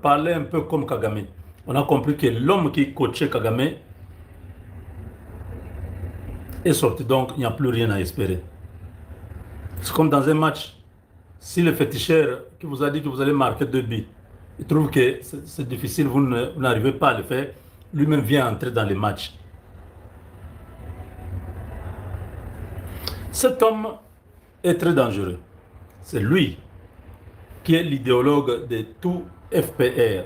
parlait un peu comme Kagame. On a compris que l'homme qui coachait Kagame est sorti, donc il n'y a plus rien à espérer. C'est comme dans un match. Si le féticheur qui vous a dit que vous allez marquer 2 buts, il trouve que c'est difficile, vous n'arrivez pas à le faire, lui-même vient entrer dans les matchs. Cet homme est très dangereux. C'est lui qui est l'idéologue de tout FPR.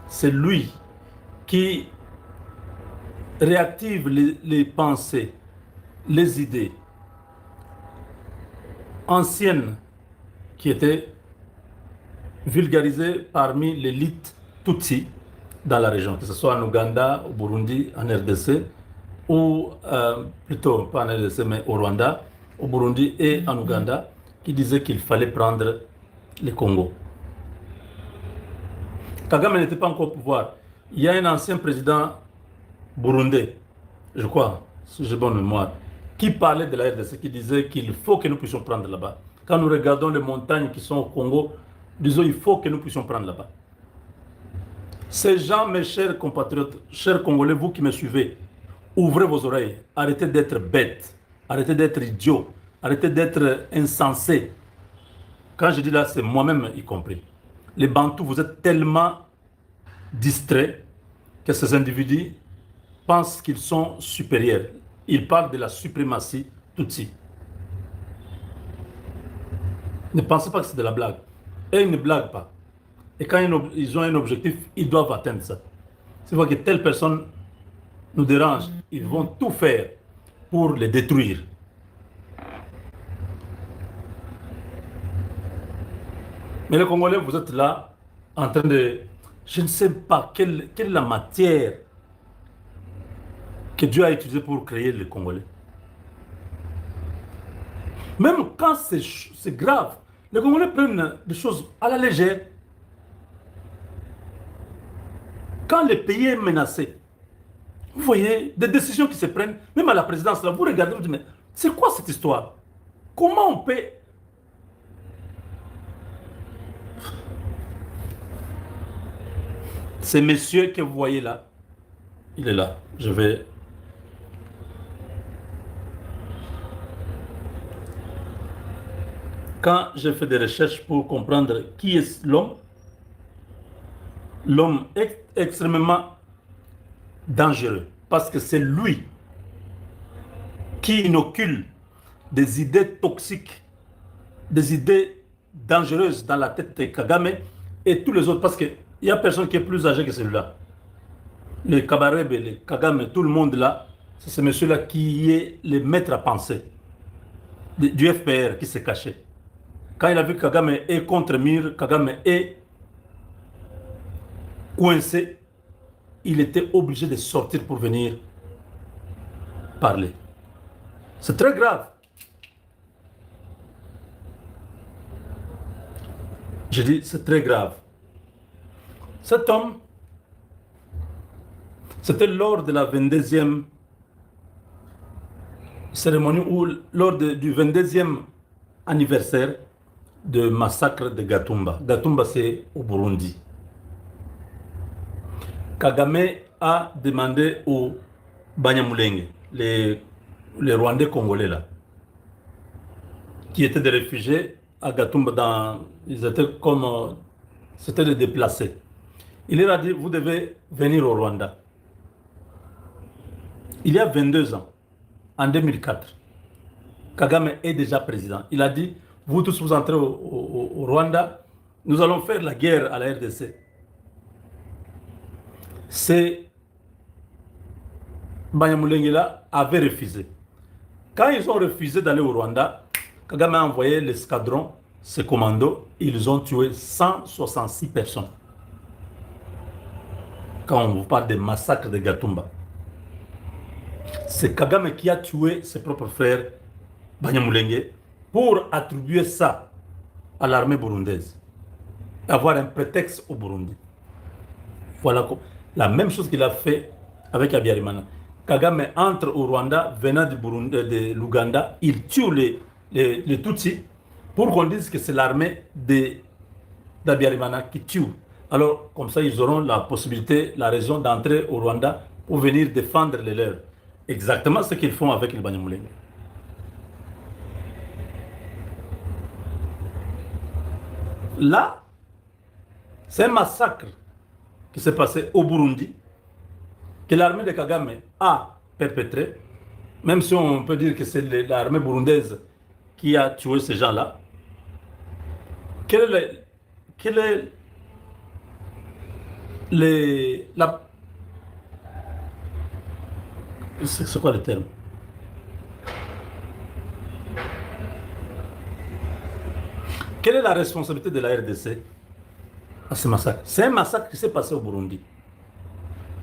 C'est lui qui réactive les pensées, les idées anciennes qui étaient vulgarisées parmi l'élite Tutsi dans la région, que ce soit en Ouganda, au Burundi, en RDC, ou plutôt pas en RDC, mais au Rwanda, au Burundi et en Ouganda, qui disaient qu'il fallait prendre le Congo. Kagame n'était pas encore au pouvoir. Il y a un ancien président burundais, je crois, si j'ai bonne mémoire, qui parlait de la RDC, qui disait qu'il faut que nous puissions prendre là-bas. Quand nous regardons les montagnes qui sont au Congo, disons il faut que nous puissions prendre là-bas. Ces gens, mes chers compatriotes, chers Congolais, vous qui me suivez, ouvrez vos oreilles, arrêtez d'être bêtes, arrêtez d'être idiots, arrêtez d'être insensés. Quand je dis là, c'est moi-même y compris. Les Bantous, vous êtes tellement distraits que ces individus pensent qu'ils sont supérieurs. Ils parlent de la suprématie Tutsi. Ne pensez pas que c'est de la blague. Et ils ne blaguent pas. Et quand ils ont un objectif, ils doivent atteindre ça. C'est vrai que telle personne nous dérange, ils vont tout faire pour les détruire. Mais les Congolais, vous êtes là en train de... Je ne sais pas quelle est la matière que Dieu a utilisée pour créer les Congolais. Même quand c'est grave, les Congolais prennent des choses à la légère. Quand le pays est menacé, vous voyez des décisions qui se prennent, même à la présidence, là, vous regardez, vous dites, mais c'est quoi cette histoire? Comment on peut... Ce monsieur que vous voyez là, il est là. Je vais... Quand j'ai fait des recherches pour comprendre qui est l'homme est extrêmement dangereux parce que c'est lui qui inocule des idées toxiques, des idées dangereuses dans la tête de Kagame et tous les autres, parce qu'il n'y a personne qui est plus âgé que celui-là. Le Kabarebe, le Kagame, tout le monde là, c'est ce monsieur-là qui est le maître à penser du FPR qui s'est caché. Quand il a vu Kagame est contre Mir, Kagame est coincé, il était obligé de sortir pour venir parler. C'est très grave. Je dis, c'est très grave. Cet homme, c'était lors de la 22e cérémonie ou lors du 22e anniversaire de massacre de Gatumba. Gatumba, c'est au Burundi. Kagame a demandé aux Banyamulenge, les Rwandais congolais là, qui étaient des réfugiés à Gatumba, ils étaient comme, c'était des déplacés. Il leur a dit, vous devez venir au Rwanda. Il y a 22 ans, en 2004, Kagame est déjà président. Il a dit, vous tous vous entrez au Rwanda, nous allons faire la guerre à la RDC. Ces Banyamulenge-là avaient refusé. Quand ils ont refusé d'aller au Rwanda, Kagame a envoyé l'escadron, ses commandos, ils ont tué 166 personnes. Quand on vous parle des massacres de Gatumba, c'est Kagame qui a tué ses propres frères Banyamulenge pour attribuer ça à l'armée burundaise. Avoir un prétexte au Burundi. Voilà la même chose qu'il a fait avec Abiyarimana. Kagame entre au Rwanda, venant du Burundi, de l'Ouganda, il tue les Tutsis pour qu'on dise que c'est l'armée d'Abiyarimana qui tue Alors, comme ça, ils auront la possibilité, la raison d'entrer au Rwanda pour venir défendre les leurs. Exactement ce qu'ils font avec les Banyamulenge. Là, c'est un massacre qui s'est passé au Burundi, que l'armée de Kagame a perpétré, même si on peut dire que c'est l'armée burundaise qui a tué ces gens-là. Quel est c'est quoi le terme? Quelle est la responsabilité de la RDC à ce massacre? C'est un massacre qui s'est passé au Burundi.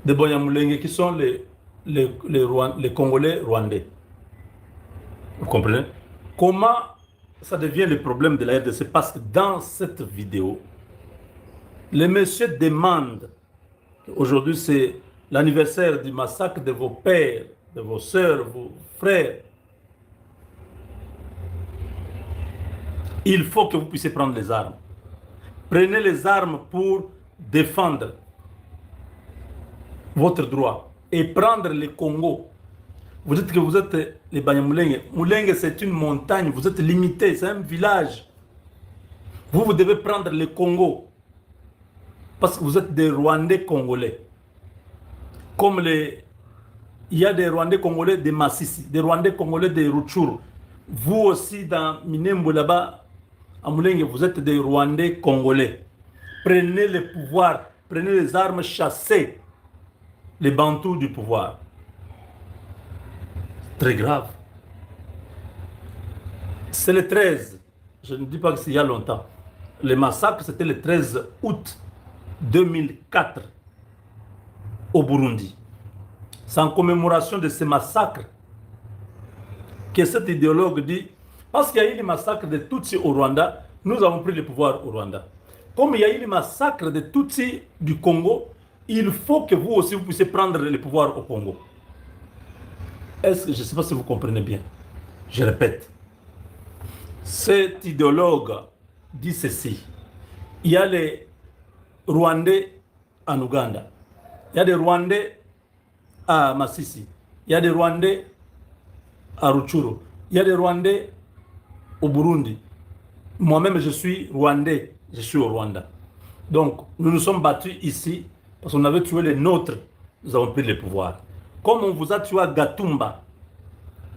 Des Banyamulenge qui sont les Congolais rwandais. Vous comprenez? Comment ça devient le problème de la RDC? Parce que dans cette vidéo, le monsieur demande, aujourd'hui c'est l'anniversaire du massacre de vos pères, de vos sœurs, vos frères. Il faut que vous puissiez prendre les armes. Prenez les armes pour défendre votre droit et prendre le Congo. Vous dites que vous êtes les Banyamulenge. Mulenge, c'est une montagne, vous êtes limité, c'est un village. Vous devez prendre le Congo. Parce que vous êtes des Rwandais congolais. Comme il y a des Rwandais congolais de Massissi, des Rwandais congolais de Rutshuru. Vous aussi, dans Minembo, là-bas, à Mulenge, vous êtes des Rwandais congolais. Prenez le pouvoir, prenez les armes, chassez les Bantous du pouvoir. Très grave. C'est le 13, je ne dis pas que c'est il y a longtemps. Le massacre, c'était le 13 août 2004 au Burundi. C'est en commémoration de ce massacre que cet idéologue dit, parce qu'il y a eu le massacre de Tutsis au Rwanda, nous avons pris le pouvoir au Rwanda. Comme il y a eu le massacre de Tutsis du Congo, il faut que vous aussi vous puissiez prendre le pouvoir au Congo. Est-ce que, je ne sais pas si vous comprenez bien. Je répète. Cet idéologue dit ceci. Il y a les Rwandais en Ouganda. Il y a des Rwandais à Massissi. Il y a des Rwandais à Rutshuru. Il y a des Rwandais au Burundi. Moi-même, je suis Rwandais. Je suis au Rwanda. Donc, nous nous sommes battus ici parce qu'on avait tué les nôtres. Nous avons pris le pouvoir. Comme on vous a tué à Gatumba,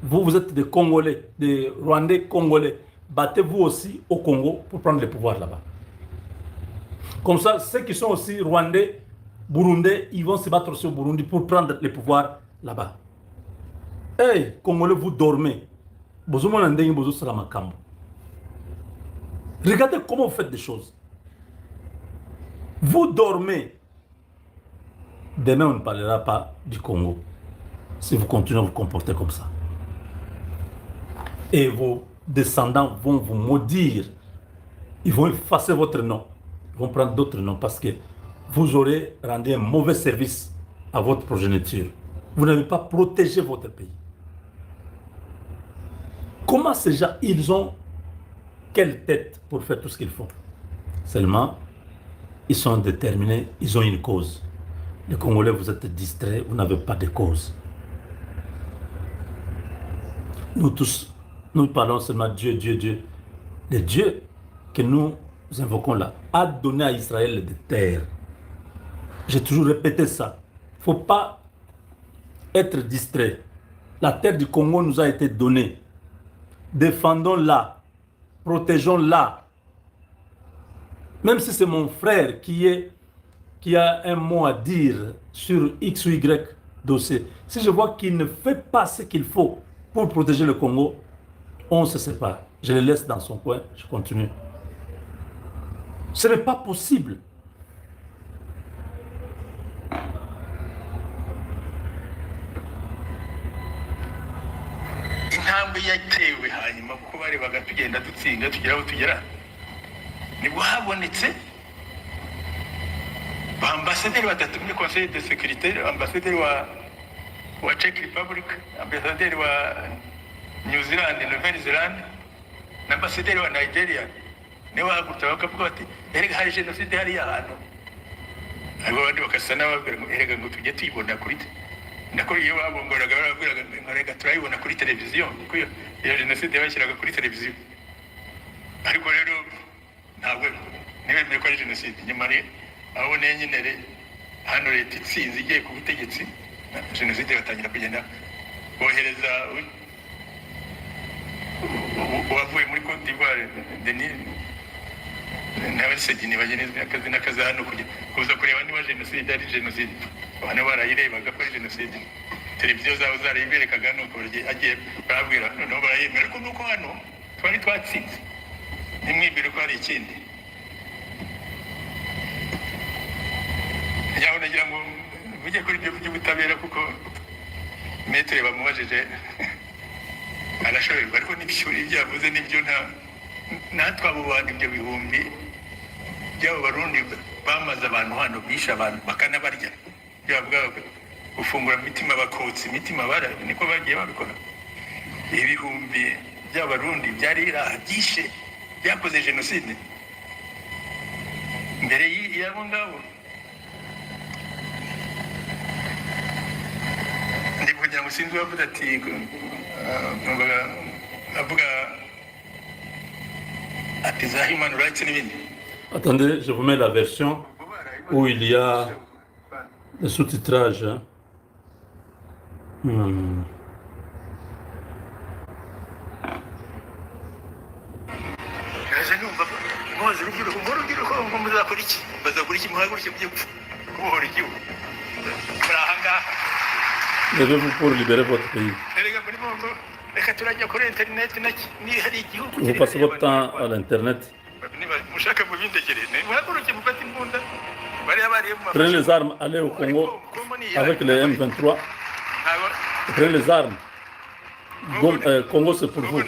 vous êtes des Congolais, des Rwandais congolais. Battez-vous aussi au Congo pour prendre le pouvoir là-bas. Comme ça, ceux qui sont aussi Rwandais, Burundais, ils vont se battre aussi au Burundi pour prendre le pouvoir là-bas. Hey, Congolais, vous dormez. Regardez comment vous faites des choses. Vous dormez. Demain, on ne parlera pas du Congo. Si vous continuez à vous comporter comme ça. Et vos descendants vont vous maudire. Ils vont effacer votre nom. Ils vont prendre d'autres noms parce que vous aurez rendu un mauvais service à votre progéniture. Vous n'avez pas protégé votre pays. Comment ces gens, ils ont quelle tête pour faire tout ce qu'ils font? Seulement, ils sont déterminés, ils ont une cause. Les Congolais, vous êtes distraits, vous n'avez pas de cause. Nous tous, nous parlons seulement Dieu, Dieu, Dieu. Le Dieu que nous invoquons là a donné à Israël des terres. J'ai toujours répété ça. Il ne faut pas être distrait. La terre du Congo nous a été donnée. Défendons-la. Protégeons-la. Même si c'est mon frère qui a un mot à dire sur X ou Y dossier, si je vois qu'il ne fait pas ce qu'il faut pour protéger le Congo, on se sépare. Je le laisse dans son coin, je continue. Ce n'est pas possible. intambwe yatewe hanyuma kuko barebaga tugenda dutsinda tugera aho tugera nibwo habonetse ambasaderi batatu muri conseil de sécurité, ambasaderi wa Czech Republic, ambasaderi wa New Zealand, Nouvelle Zealand, na ambasaderi wa Nigeria. Niwe bahagurutse bakavuga bati erega hari jenoside hariya hantu abo bandi bakasa n'ababwira ngo erega ngo tujye tuyibona kuri nako iyo babongoraga barabwiraga ngo rega turayibona kuri televiziyo kuko iyo jenoside bashyiraga kuri televiziyo ariko rero ntabwo ntibemeye ko ari jenoside nyuma aho nyine hano leta itsinze igiye ku butegetsi jenoside batangira kugenda bohereza uwavuye muri Cote d'Ivoire Denis n'abasedini bagenezwe akazi hano kuza kureba niba jenoside ari jenoside abana barayirebaga ko ari jenoside televiziyo zabo zarayiberekaga nuko agiye barabwira noneho barayemera ko nuko hano twari twatsinze nimwibwire ko hari ikindi yaho nagira ngo mujye kuri ibyo by'ubutabera kuko metere bamubajije arashoberwa ariko n'ibyo yavuze nibyo natwe abo bantu ibyo bihumbi by'abo barundi bamaze abantu hano bishe abantu bakanabarya byavuga gufungura imitima bakotsa imitima niko bagiye babikora ibihumbi by'abarundi byari byishe byakoze jenoside mbere y'abo ngabo ndi kugira ngo sinzi wavuga ati avuga ati za human rights n'ibindi. Attendez, je vous mets la version où il y a le sous-titrage. Levez-vous pour libérer votre pays. Vous passez votre temps à l'internet. Prenez les armes, allez au Congo avec les M23. Prenez les armes. Congo, c'est pour vous.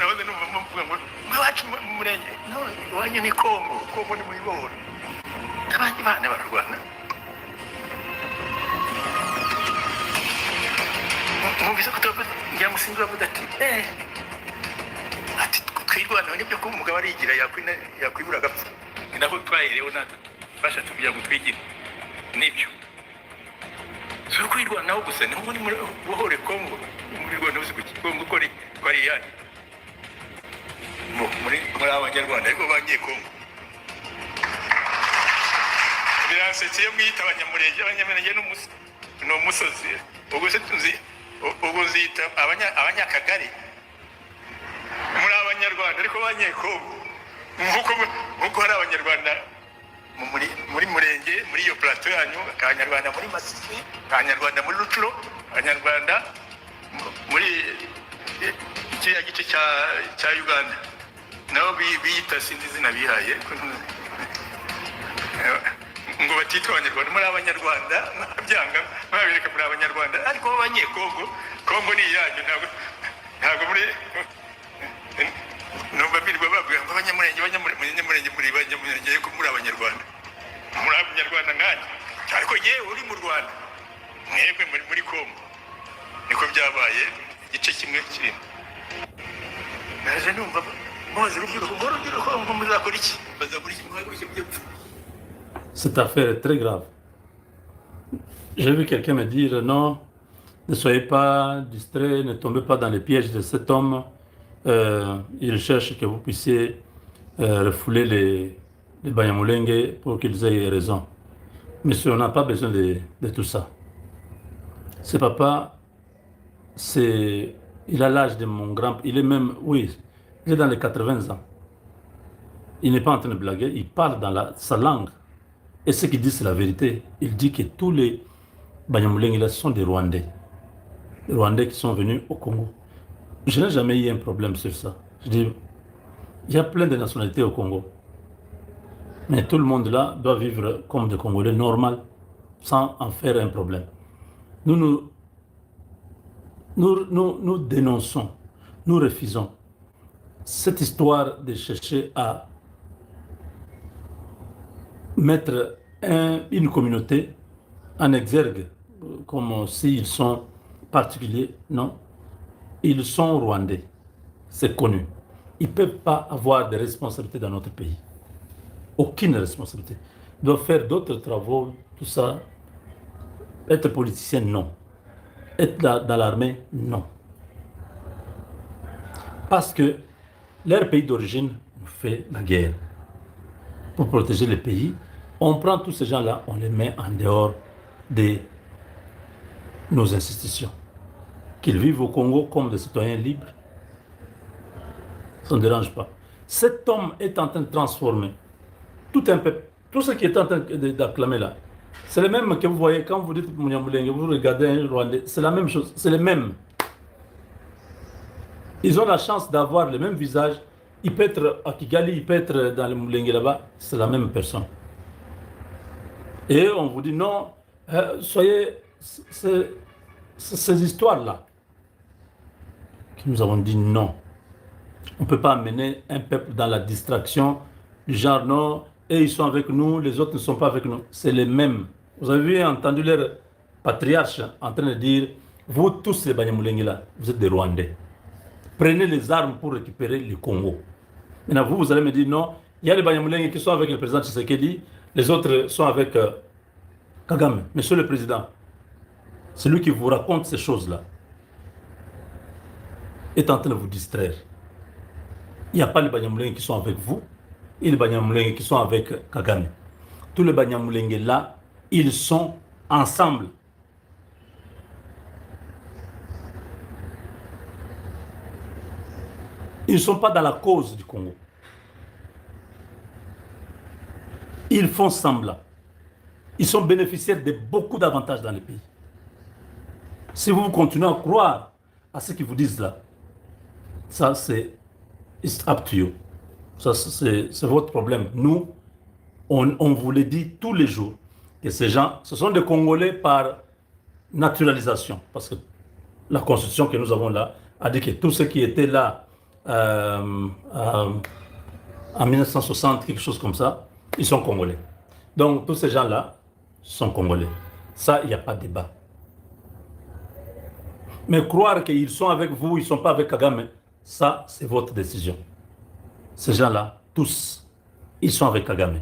ati twirwana n'ibyo ko umugabo arigira yakwibura agapfa ni naho twaherewe natwe basha tugira ngo twigire nibyo so kwirwanaho gusa ni muri bohore Kongo muri Rwanda uzi kuki Kongo kori kwari yani muri abanyarwanda ariko bagiye Kongo biransetse yo mwita abanyamurenge n'umusozi ubwo se tuzi ubwo zita abanyakagari muri abanyarwanda ariko banyekongo nkuko hari abanyarwanda muri murenge muri iyo plateau yanyu abanyarwanda muri Masisi abanyarwanda muri Ruturo abanyarwanda muri ikiriya gice cya Uganda nabo biyita sinzi izina bihaye ngo batitwa abanyarwanda muri abanyarwanda byanga babereka muri abanyarwanda ariko abanyekongo Kongo ni yanyu ntabwo muri numva birwa babwira ngo abanyamurenge muri banyamurenge ko muri abanyarwanda nkanjye ariko yewe uri mu Rwanda mwebwe muri Kongo niko byabaye igice kimwe kirimo naje numva muzi urubyiruko ngo muzakora iki bazakora iki muhaguruke byepfo. Cette affaire est très grave. J'ai vu quelqu'un me dire non, ne soyez pas distraits, ne tombez pas dans les pièges de cet homme. Il cherche que vous puissiez refouler les Banyamulenge pour qu'ils aient raison. Monsieur, on n'a pas besoin de tout ça. Ce papa, il a l'âge de mon grand... Il est même, oui, il est dans les 80 ans. Il n'est pas en train de blaguer, il parle dans sa langue. Et ce qu'il dit, c'est la vérité. Il dit que tous les Banyamulenge sont des Rwandais. Les Rwandais qui sont venus au Congo. Je n'ai jamais eu un problème sur ça. Je dis, il y a plein de nationalités au Congo. Mais tout le monde là doit vivre comme des Congolais normal, sans en faire un problème. Nous dénonçons, nous refusons cette histoire de chercher à mettre une communauté en exergue, comme s'ils sont particuliers. Non, ils sont rwandais, c'est connu. Ils ne peuvent pas avoir de responsabilité dans notre pays. Aucune responsabilité. doivent faire d'autres travaux, tout ça. Être politicien, non. Être dans l'armée, non. Parce que leur pays d'origine fait la guerre. Pour protéger le pays, on prend tous ces gens-là, on les met en dehors de nos institutions. Qu'ils vivent au Congo comme des citoyens libres, ça ne dérange pas. Cet homme est en train de transformer tout un peuple. Tout ce qui est en train d'acclamer là, c'est le même que vous voyez quand vous dites Mouniamboulenge, vous regardez un Rwandais, c'est la même chose, c'est les mêmes. Ils ont la chance d'avoir le même visage. Il peut être à Kigali, il peut être dans le Moulenge là-bas, c'est la même personne. Et on vous dit non, soyez. C'est ces histoires-là que nous avons dit non. On ne peut pas amener un peuple dans la distraction du genre non, et ils sont avec nous, les autres ne sont pas avec nous. C'est les mêmes. Vous avez entendu leur patriarche en train de dire, vous tous les Banyamulenge là, vous êtes des Rwandais. Prenez les armes pour récupérer le Congo. Maintenant, vous allez me dire non, il y a les Banyamulenge qui sont avec le président Tshisekedi, les autres sont avec Kagame. Monsieur le Président, celui qui vous raconte ces choses-là est en train de vous distraire. Il n'y a pas les Banyamulenge qui sont avec vous et les Banyamulenge qui sont avec Kagame. Tous les Banyamulenge là, ils sont ensemble. Ils ne sont pas dans la cause du Congo. Ils font semblant. Ils sont bénéficiaires de beaucoup d'avantages dans le pays. Si vous continuez à croire à ce qu'ils vous disent là, ça c'est it's up to you. Ça c'est votre problème. Nous, on vous le dit tous les jours que ces gens, ce sont des Congolais par naturalisation. Parce que la constitution que nous avons là a dit que tous ceux qui étaient là en 1960, quelque chose comme ça, ils sont Congolais. Donc tous ces gens-là sont Congolais. Ça, il n'y a pas de débat. Mais croire qu'ils sont avec vous, ils ne sont pas avec Kagame, ça, c'est votre décision. Ces gens-là, tous, ils sont avec Kagame.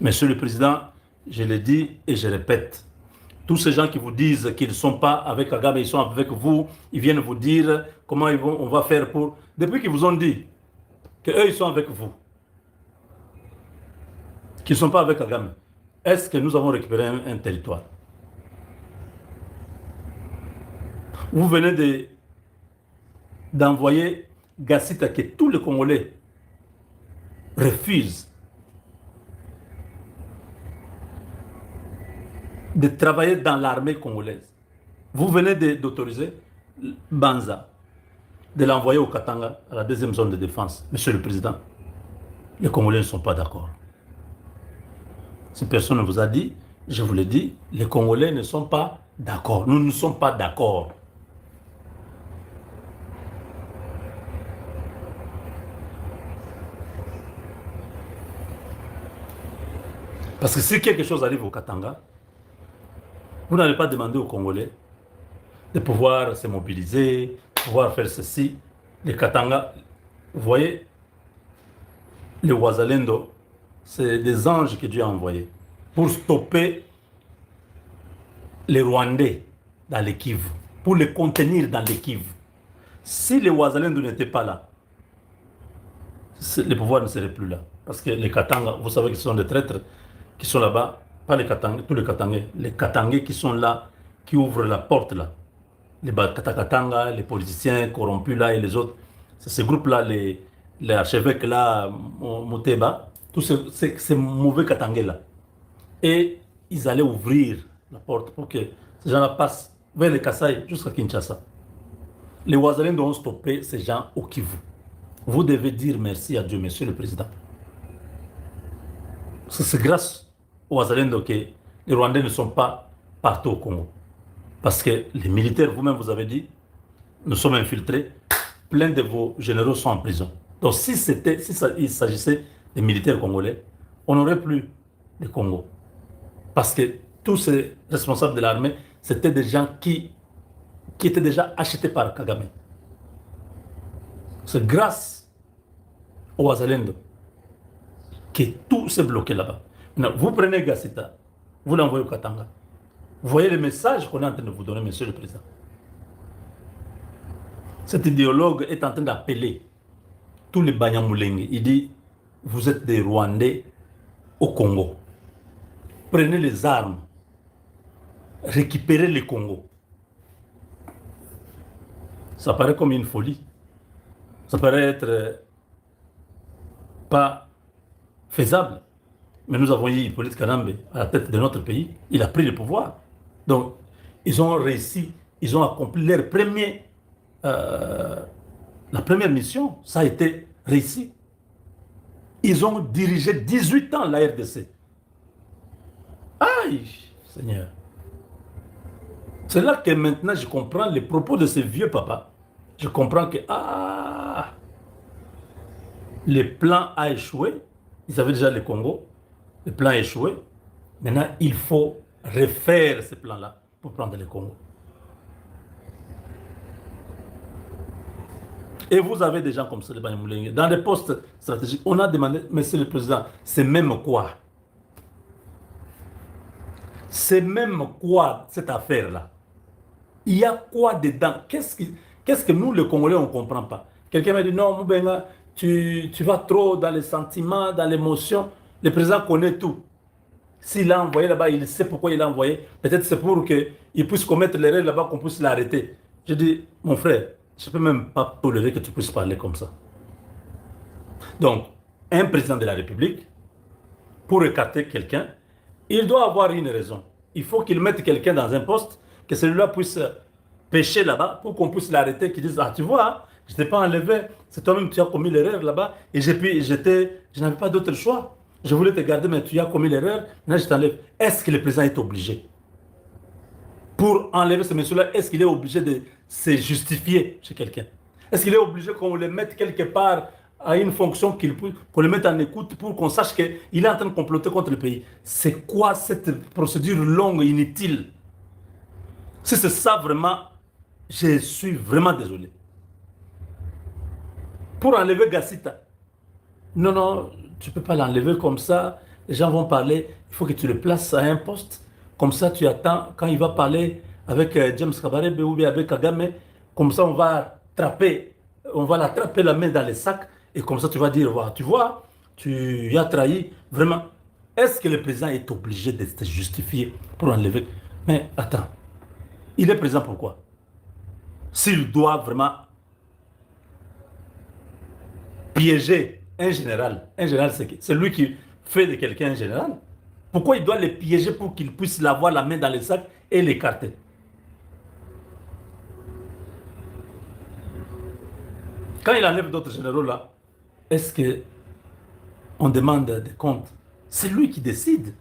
Monsieur le Président, je le dis et je répète, tous ces gens qui vous disent qu'ils ne sont pas avec Kagame, ils sont avec vous, ils viennent vous dire comment on va faire pour... Depuis qu'ils vous ont dit qu'eux, ils sont avec vous, qu'ils ne sont pas avec Kagame, est-ce que nous avons récupéré un territoire? Vous venez d'envoyer Gassita que tous les Congolais refusent de travailler dans l'armée congolaise. Vous venez d'autoriser Banza, de l'envoyer au Katanga, à la deuxième zone de défense. Monsieur le Président, les Congolais ne sont pas d'accord. Si personne ne vous a dit, je vous le dis, les Congolais ne sont pas d'accord. Nous ne sommes pas d'accord. Parce que si quelque chose arrive au Katanga, vous n'allez pas demander aux Congolais de pouvoir se mobiliser, de pouvoir faire ceci. Les Katanga, vous voyez, les Wazalendo, c'est des anges que Dieu a envoyés pour stopper les Rwandais dans les Kivu, pour les contenir dans les Kivu. Si les Wazalendo n'étaient pas là, le pouvoir ne serait plus là. Parce que les Katanga, vous savez que ce sont des traîtres qui sont là-bas, pas les Katanga, tous les Katangais qui sont là, qui ouvrent la porte là. Les Katakatanga, les politiciens corrompus là et les autres. C'est ces groupes-là, les archevêques là, Moteba, tous ces mauvais Katangais là. Et ils allaient ouvrir la porte pour que ces gens-là passent vers les Kasaï jusqu'à Kinshasa. Les Wazalendo ont stoppé ces gens au Kivu. Vous devez dire merci à Dieu, Monsieur le Président. C'est grâce aux Wazalendo que les Rwandais ne sont pas partout au Congo. Parce que les militaires, vous-même vous avez dit, nous sommes infiltrés, plein de vos généraux sont en prison. Donc si il s'agissait des militaires congolais, on n'aurait plus le Congo. Parce que tous ces responsables de l'armée, c'était des gens qui étaient déjà achetés par Kagame. C'est grâce aux Wazalendo que tout s'est bloqué là-bas. Vous prenez Gassita, vous l'envoyez au Katanga. Vous voyez le message qu'on est en train de vous donner, Monsieur le Président. Cet idéologue est en train d'appeler tous les Banyamulenge. Il dit, vous êtes des Rwandais au Congo. Prenez les armes. Récupérez le Congo. Ça paraît comme une folie. Ça paraît être pas faisable. Mais nous avons eu Hippolyte Kanambe à la tête de notre pays. Il a pris le pouvoir. Donc, ils ont réussi, ils ont accompli leur la première mission. Ça a été réussi. Ils ont dirigé 18 ans la RDC. Aïe, Seigneur. C'est là que maintenant je comprends les propos de ces vieux papas. Je comprends que, le plan a échoué. Ils avaient déjà le Congo. Le plan a échoué. Maintenant, il faut refaire ce plan-là pour prendre le Congo. Et vous avez des gens comme ça, les Banyamulenge. Dans les postes stratégiques, on a demandé, Monsieur le Président, c'est même quoi? C'est même quoi cette affaire-là? Il y a quoi dedans? Qu'est-ce que nous, les Congolais, on ne comprend pas? Quelqu'un m'a dit, non, Moubenga, tu vas trop dans les sentiments, dans l'émotion. Le président connaît tout. S'il l'a envoyé là-bas, il sait pourquoi il l'a envoyé. Peut-être c'est pour qu'il puisse commettre l'erreur là-bas, qu'on puisse l'arrêter. Je dis, mon frère, je ne peux même pas tolérer que tu puisses parler comme ça. Donc, un président de la République, pour écarter quelqu'un, il doit avoir une raison. Il faut qu'il mette quelqu'un dans un poste, que celui-là puisse pêcher là-bas, pour qu'on puisse l'arrêter, qu'il dise, ah tu vois, je ne t'ai pas enlevé, c'est toi-même qui as commis l'erreur là-bas, et je n'avais pas d'autre choix. Je voulais te garder, mais tu as commis l'erreur, maintenant je t'enlève. Est-ce que le président est obligé? Pour enlever ce monsieur-là, est-ce qu'il est obligé de se justifier chez quelqu'un? Est-ce qu'il est obligé qu'on le mette quelque part à une fonction, qu'on le mette en écoute pour qu'on sache qu'il est en train de comploter contre le pays? C'est quoi cette procédure longue, inutile? Si c'est ça vraiment, je suis vraiment désolé. Pour enlever Gassita, non, tu ne peux pas l'enlever comme ça. Les gens vont parler, il faut que tu le places à un poste. Comme ça, tu attends, quand il va parler avec James Kabarebe ou bien avec Kagame, comme ça, on va l'attraper la main dans les sacs, et comme ça, tu vas dire, tu vois, tu as trahi. Vraiment, est-ce que le président est obligé de se justifier pour enlever? Mais attends, il est président pourquoi? S'il doit vraiment piéger un général, c'est lui qui fait de quelqu'un un général. Pourquoi il doit le piéger pour qu'il puisse l'avoir la main dans les sacs et l'écarter? Quand il enlève d'autres généraux là, est-ce qu'on demande des comptes? C'est lui qui décide.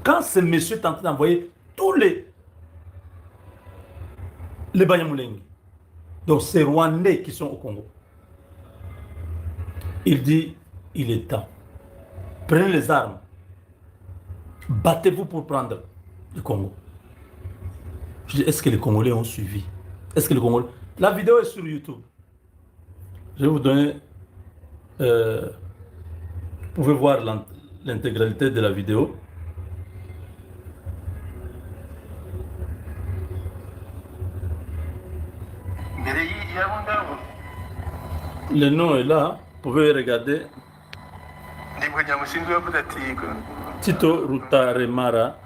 Quand ce monsieur est en train d'envoyer tous les Banyamulenge, donc ces Rwandais qui sont au Congo, il dit, il est temps. Prenez les armes. Battez-vous pour prendre le Congo. Je dis, est-ce que les Congolais ont suivi? Est-ce que les Congolais... La vidéo est sur YouTube. Je vais vous donner... vous pouvez voir l'intégralité de la vidéo. Le nom est là. Vous pouvez regarder. Tito Rutaremara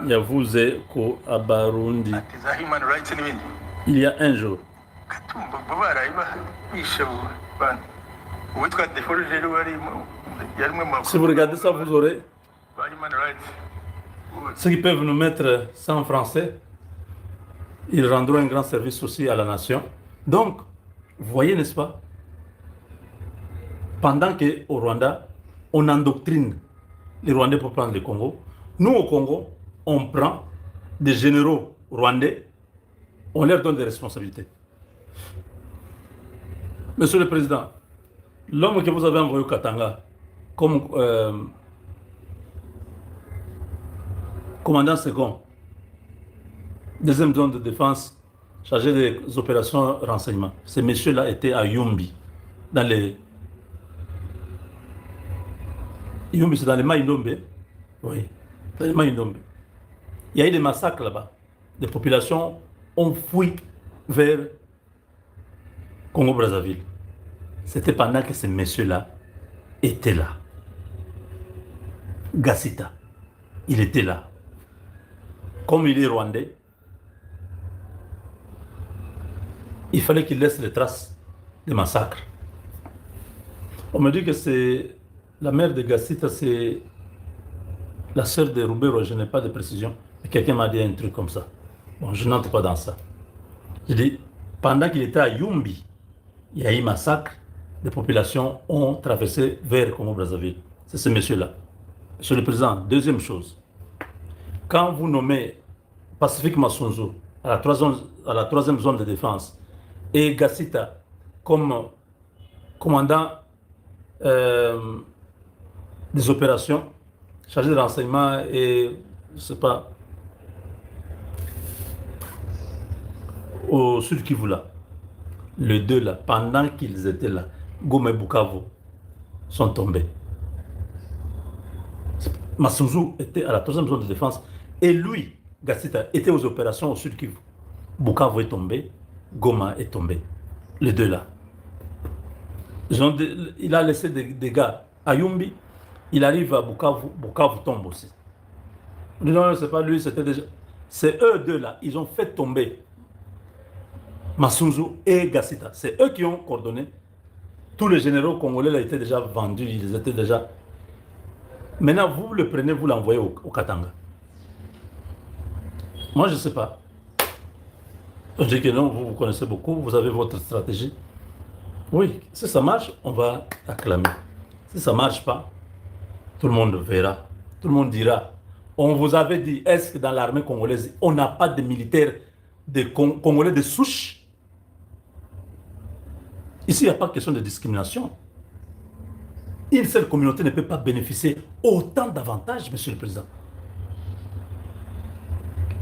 yavuze ko Abarundi il y a un jour. Si vous regardez ça, vous aurez ceux qui peuvent nous mettre ça en français. Ils rendront un grand service aussi à la nation. Donc, vous voyez, n'est-ce pas? Pendant qu'au Rwanda, on endoctrine les Rwandais pour prendre le Congo, nous au Congo, on prend des généraux rwandais, on leur donne des responsabilités. Monsieur le Président, l'homme que vous avez envoyé au Katanga comme commandant second, deuxième zone de défense, chargé des opérations renseignement, ce monsieur-là était à Yumbi, dans les Yumbi, c'est dans les Maïndombe. Oui, dans les Maïndombe. Il y a eu des massacres là-bas. Des populations ont fui vers Congo-Brazzaville. C'était pendant que ces messieurs-là étaient là. Gassita, il était là. Comme il est rwandais, il fallait qu'il laisse les traces des massacres. On me dit que c'est la mère de Gassita, c'est la sœur de Roubero, je n'ai pas de précision. Quelqu'un m'a dit un truc comme ça. Bon, je n'entre pas dans ça. Je dis, pendant qu'il était à Yumbi, il y a eu massacre, les populations ont traversé vers Congo-Brazzaville. C'est ce monsieur-là. Monsieur le Président, deuxième chose, quand vous nommez Pacifique Massunzu à la troisième zone de défense et Gassita comme commandant des opérations, chargé de renseignement et, je ne sais pas, au sud Kivu là, les deux là, pendant qu'ils étaient là, Goma et Bukavu sont tombés. Massunzu était à la troisième zone de défense et lui, Gassita, était aux opérations au sud Kivu. Bukavu est tombé, Goma est tombé. Les deux là. Il a laissé des dégâts à Yumbi, il arrive à Bukavu, Bukavu tombe aussi. Non, c'est pas lui, c'était déjà. C'est eux deux là, ils ont fait tomber Massunzu et Gassita. C'est eux qui ont coordonné. Tous les généraux congolais là étaient déjà vendus, ils étaient déjà. Maintenant, vous le prenez, vous l'envoyez au Katanga. Moi, je ne sais pas. Je dis que non, vous connaissez beaucoup, vous avez votre stratégie. Oui, si ça marche, on va acclamer. Si ça ne marche pas, tout le monde verra. Tout le monde dira. On vous avait dit, est-ce que dans l'armée congolaise, on n'a pas de militaires congolais de souche? Ici, il n'y a pas de question de discrimination. Une seule communauté ne peut pas bénéficier autant d'avantages, Monsieur le Président.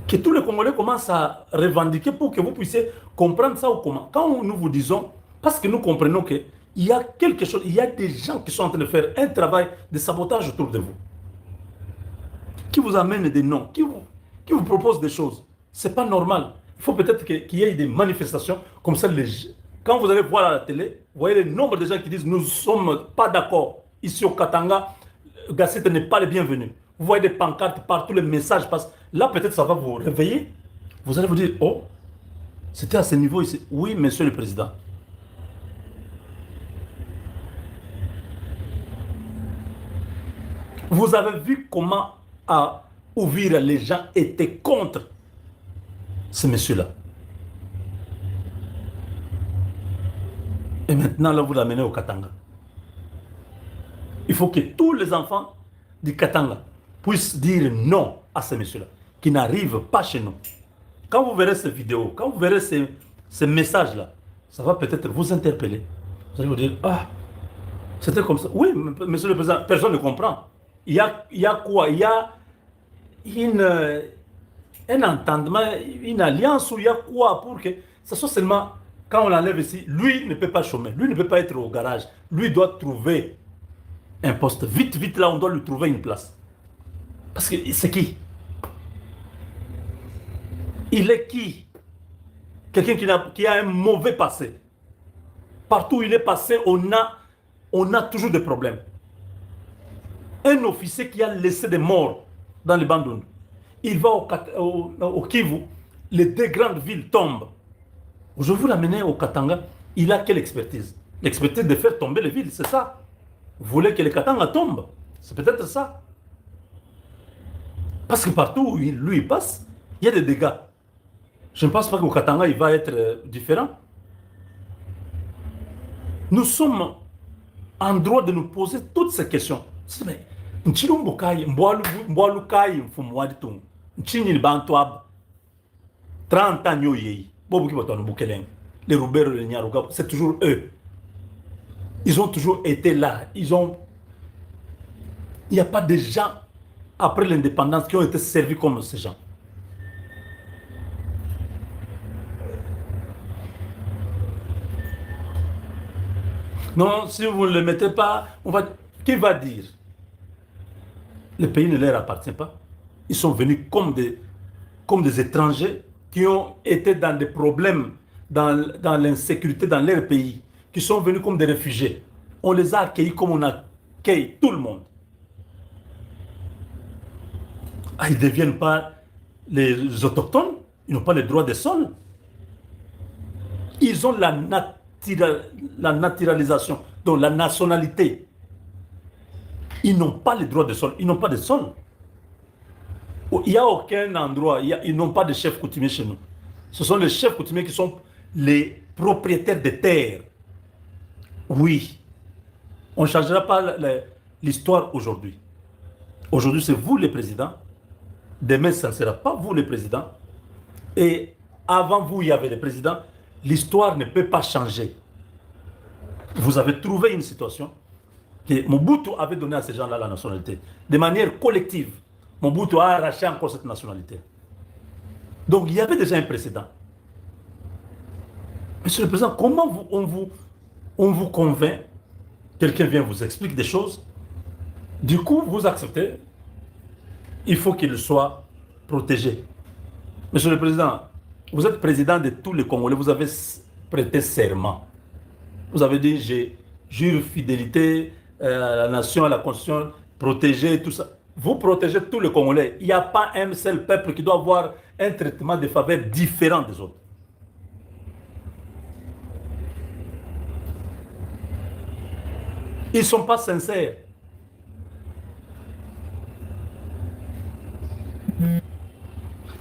Que tous les Congolais commencent à revendiquer pour que vous puissiez comprendre ça ou comment. Quand nous vous disons, parce que nous comprenons qu'il y a quelque chose, il y a des gens qui sont en train de faire un travail de sabotage autour de vous, qui vous amènent des noms, qui vous proposent des choses. Ce n'est pas normal. Il faut peut-être qu'il y ait des manifestations comme ça. Quand vous allez voir à la télé, vous voyez le nombre de gens qui disent « Nous ne sommes pas d'accord. Ici au Katanga, Gassita n'est pas le bienvenu. » Vous voyez des pancartes partout, les messages passent. Là, peut-être ça va vous réveiller. Vous allez vous dire « Oh, c'était à ce niveau ici. » Oui, Monsieur le Président. Vous avez vu comment à ouvrir les gens étaient contre ce monsieur-là. Et maintenant, là, vous l'amenez au Katanga. Il faut que tous les enfants du Katanga puissent dire non à ce monsieur-là, qui n'arrive pas chez nous. Quand vous verrez ces vidéos, quand vous verrez ces messages-là, ça va peut-être vous interpeller. Vous allez vous dire, ah, c'était comme ça. Oui, Monsieur le Président, personne ne comprend. Il y a quoi? Il y a un entendement, une alliance, ou il y a quoi pour que ça soit seulement... Quand on l'enlève ici, lui ne peut pas chômer, lui ne peut pas être au garage. Lui doit trouver un poste. Vite, vite, là, on doit lui trouver une place. Parce que c'est qui? Il est qui? Quelqu'un qui a un mauvais passé. Partout où il est passé, on a toujours des problèmes. Un officier qui a laissé des morts dans les Bandundu. Il va au Kivu, les deux grandes villes tombent. Je vous l'amener au Katanga, il a quelle expertise? L'expertise de faire tomber les villes, c'est ça. Vous voulez que le Katanga tombe? C'est peut-être ça. Parce que partout où lui il passe, il y a des dégâts. Je ne pense pas qu'au Katanga, il va être différent. Nous sommes en droit de nous poser toutes ces questions. Mais, 30 ans, les Roubero, les Nyaruga, c'est toujours eux. Ils ont toujours été là. Il n'y a pas de gens, après l'indépendance, qui ont été servis comme ces gens. Non, si vous ne le mettez pas, qui va dire? Le pays ne leur appartient pas. Ils sont venus comme des étrangers qui ont été dans des problèmes, dans l'insécurité dans leur pays, qui sont venus comme des réfugiés. On les a accueillis comme on accueille tout le monde. Ah, ils ne deviennent pas les autochtones, ils n'ont pas le droit des sols. Ils ont la naturalisation, donc la nationalité. Ils n'ont pas le droit de sol, ils n'ont pas de sol. Il n'y a aucun endroit, ils n'ont pas de chefs coutumiers chez nous. Ce sont les chefs coutumiers qui sont les propriétaires des terres. Oui, on ne changera pas l'histoire aujourd'hui. Aujourd'hui, c'est vous les présidents. Demain, ça ne sera pas vous les présidents. Et avant vous, il y avait les présidents. L'histoire ne peut pas changer. Vous avez trouvé une situation que Mobutu avait donné à ces gens-là la nationalité. De manière collective, Mobutu a arraché encore cette nationalité. Donc, il y avait déjà un précédent. Monsieur le Président, comment on vous convainc, quelqu'un vient vous explique des choses, du coup, vous acceptez, il faut qu'il soit protégé. Monsieur le Président, vous êtes président de tous les Congolais, vous avez prêté serment. Vous avez dit, je jure fidélité à la nation, à la Constitution, protéger, tout ça. Vous protégez tous les Congolais. Il n'y a pas un seul peuple qui doit avoir un traitement de faveur différent des autres. Ils ne sont pas sincères.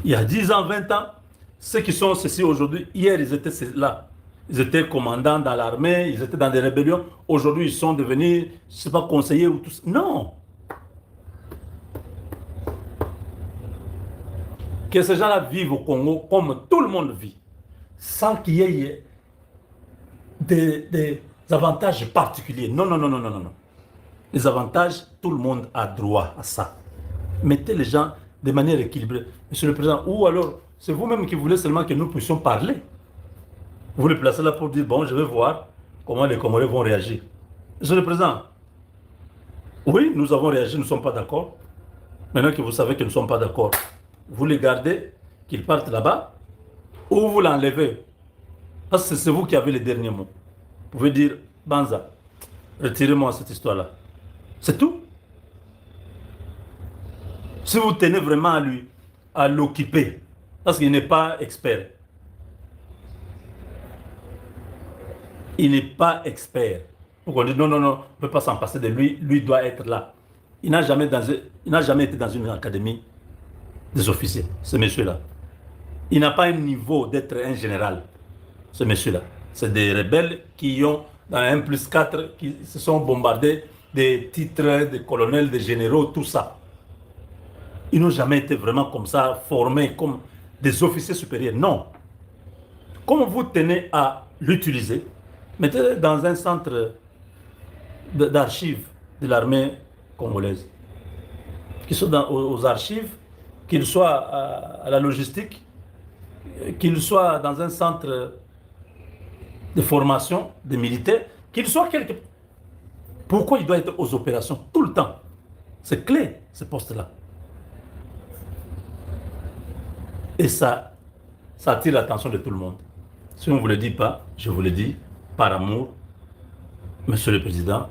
Il y a 10 ans, 20 ans, ceux qui sont ceci aujourd'hui, hier ils étaient là. Ils étaient commandants dans l'armée, ils étaient dans des rébellions. Aujourd'hui, ils sont devenus, je ne sais pas, conseillers ou tout ça. Non. Que ces gens-là vivent au Congo comme tout le monde vit, sans qu'il y ait des avantages particuliers. Non, non, non, non, non, non. Les avantages, tout le monde a droit à ça. Mettez les gens de manière équilibrée. Monsieur le Président, ou alors, c'est vous-même qui voulez seulement que nous puissions parler. Vous les placez là pour dire, bon, je vais voir comment les Congolais vont réagir. Monsieur le Président, oui, nous avons réagi, nous ne sommes pas d'accord. Maintenant que vous savez que nous ne sommes pas d'accord, vous les gardez, qu'ils partent là-bas, ou vous l'enlevez. Parce que c'est vous qui avez les derniers mots. Vous pouvez dire, Banza, retirez-moi cette histoire-là. C'est tout. Si vous tenez vraiment à l'occuper, parce qu'il n'est pas expert. Il n'est pas expert. Donc on dit non, non, non, on ne peut pas s'en passer de lui, lui doit être là. Il n'a jamais été dans une académie des officiers, ce monsieur-là. Il n'a pas un niveau d'être un général, ce monsieur-là. C'est des rebelles qui ont, dans 1+4, qui se sont bombardés des titres de colonels, de généraux, tout ça. Ils n'ont jamais été vraiment comme ça, formés comme des officiers supérieurs. Non. Comme vous tenez à l'utiliser, mettez-le dans un centre d'archives de l'armée congolaise. Qu'ils soient aux archives, qu'ils soient à la logistique, qu'ils soient dans un centre de formation des militaires, qu'ils soient quelque... Pourquoi il doit être aux opérations tout le temps? C'est clé, ce poste-là. Et ça attire l'attention de tout le monde. Si on ne vous le dit pas, je vous le dis, par amour, Monsieur le Président,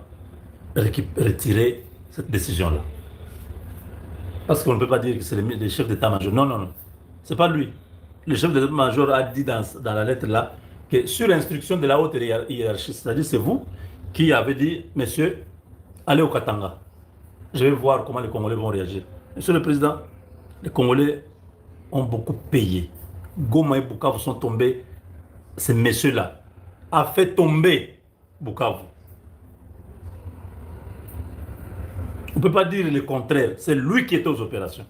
retirez cette décision-là. Parce qu'on ne peut pas dire que c'est le chef d'état-major. Non, non, non. Ce n'est pas lui. Le chef d'état-major a dit dans la lettre-là que sur instruction de la haute hiérarchie, c'est-à-dire c'est vous qui avez dit, monsieur, allez au Katanga. Je vais voir comment les Congolais vont réagir. Monsieur le Président, les Congolais ont beaucoup payé. Goma et Bukavu sont tombés. Ces messieurs-là a fait tomber Bukavu. On ne peut pas dire le contraire. C'est lui qui était aux opérations.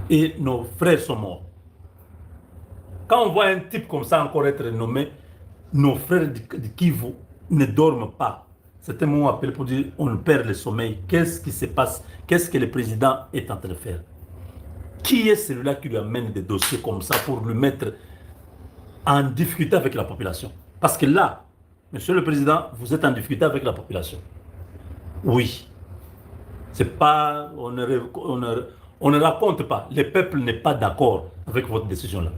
Et nos frères sont morts. Quand on voit un type comme ça encore être nommé, nos frères de Kivu ne dorment pas. C'est un moment appelé pour dire on perd le sommeil. Qu'est-ce qui se passe? Qu'est-ce que le président est en train de faire? Qui est celui-là qui lui amène des dossiers comme ça pour lui mettre en difficulté avec la population? Parce que là, Monsieur le Président, vous êtes en difficulté avec la population. Oui. C'est pas, on ne raconte pas. Le peuple n'est pas d'accord avec votre décision-là.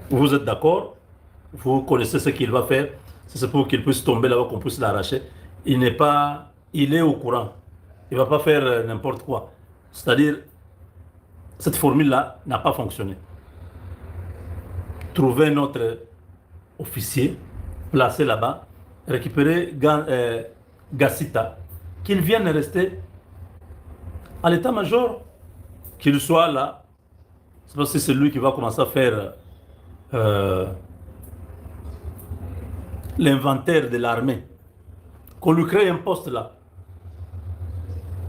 Vous êtes d'accord, vous connaissez ce qu'il va faire, c'est pour qu'il puisse tomber là-bas, qu'on puisse l'arracher. Il est au courant. Il ne va pas faire n'importe quoi. C'est-à-dire, cette formule-là n'a pas fonctionné. Trouver notre officier, placé là-bas, récupérer Gassita, qu'il vienne rester à l'état-major, qu'il soit là. C'est parce que c'est lui qui va commencer à faire l'inventaire de l'armée. Qu'on lui crée un poste là.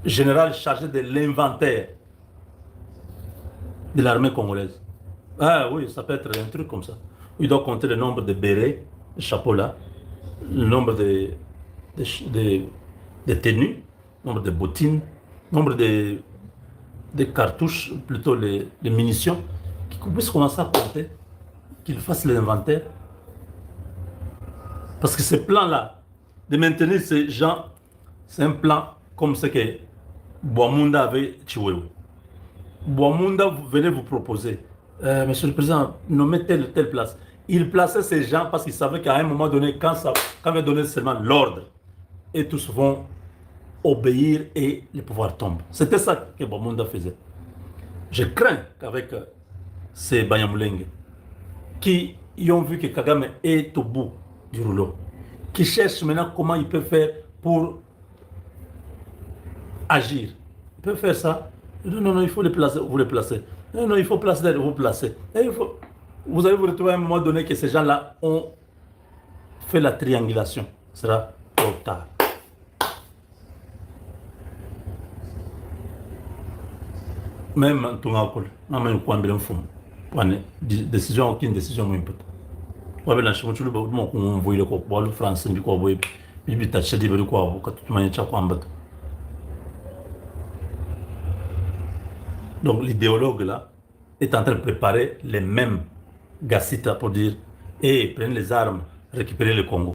Général chargé de l'inventaire de l'armée congolaise. Ah oui, ça peut être un truc comme ça. Il doit compter le nombre de bérets, de chapeaux là, le nombre de tenues, le nombre de bottines, le nombre de cartouches, plutôt les munitions, qu'il puisse commencer à compter, qu'il fasse l'inventaire. Parce que ce plan-là, de maintenir ces gens, c'est un plan comme ce que Boamunda avait tué. Boamunda venait vous proposer, Monsieur le Président, nommez telle place. Il plaçait ces gens parce qu'il savait qu'à un moment donné, quand il va donner seulement l'ordre, et tous vont obéir et le pouvoir tombe. C'était ça que Boamunda faisait. Je crains qu'avec ces Banyamulenge, qui ont vu que Kagame est au bout du rouleau, qui cherchent maintenant comment il peut faire pour agir. Il peut faire ça. Non, il faut les placer, vous les placez. Non, il faut placer, vous placez. Vous allez vous retrouver à un moment donné que ces gens-là ont fait la triangulation. Ce sera trop tard. Même Tungakol, même Kwambelen Fum, décision, aucune décision moins importante. Ouais, là, je me suis dit, on voit le quoi, le français, du quoi, puis t'as acheté du quoi, quand tu m'as dit, donc l'idéologue là est en train de préparer les mêmes Gassita pour dire, prenez les armes, récupérez le Congo.